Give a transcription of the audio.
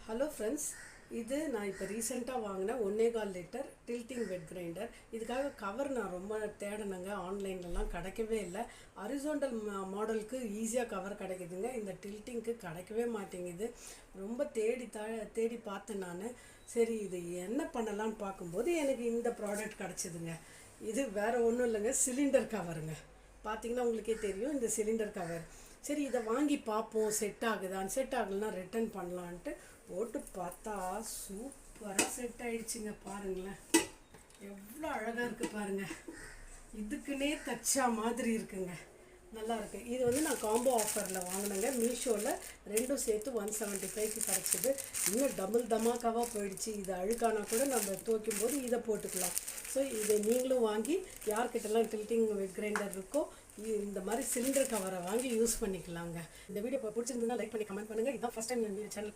Hello friends, இது நான் இப்போ ரீசெண்டாக வாங்கின 1.25 லிட்டர் டில்ட்டிங் வெட் கிரைண்டர். இதுக்காக கவர் நான் ரொம்ப தேடினேங்க, ஆன்லைன்லலாம் கிடைக்கவே இல்லை. ஹரிசாண்டல் மாடலுக்கு ஈஸியாக கவர் கிடைக்குதுங்க, இந்த டில்ட்டிங்க்கு கிடைக்கவே மாட்டேங்குது. ரொம்ப தேடி பார்த்தேன் நான். சரி, இது என்ன பண்ணலான்னு பார்க்கும்போது எனக்கு இந்த ப்ராடக்ட் கிடச்சிதுங்க. இது வேறு ஒன்றும் இல்லைங்க, சிலிண்டர் கவருங்க. பார்த்தீங்கன்னா உங்களுக்கே தெரியும், இந்த சிலிண்டர் கவர். சரி, இதை வாங்கி பார்ப்போம், செட் ஆகுதான்னு. செட் ஆகலைன்னா ரிட்டர்ன் பண்ணலான்ட்டு போட்டு பார்த்தா சூப்பராக செட் ஆகிடுச்சிங்க. பாருங்களேன், எவ்வளோ அழகாக இருக்குது பாருங்கள். இதுக்குன்னே தச்சா மாதிரி இருக்குங்க, நல்லா இருக்குது. இது வந்து நான் காம்போ ஆஃபரில் வாங்கினேங்க, மீஷோவில். ரெண்டும் சேர்த்து 175க்கு கிடச்சிது. இன்னும் டபுள் தமாக்காவாக போயிடுச்சு. இது அழுக்கானா கூட நம்ம துவைக்கும் போது இதை போட்டுக்கலாம். ஸோ இதை நீங்களும் வாங்கி, யார்கிட்டலாம் டில்ட்டிங் கிரைண்டர் இருக்கோ இந்த மாதிரி சிலிண்டர் கவரை வாங்கி யூஸ் பண்ணிக்கலாங்க. இந்த வீடியோ பிடிச்சிருந்ததுன்னா லைக் பண்ணி கமெண்ட் பண்ணுங்கள். இதுதான் ஃபஸ்ட் டைம் என் சேனல்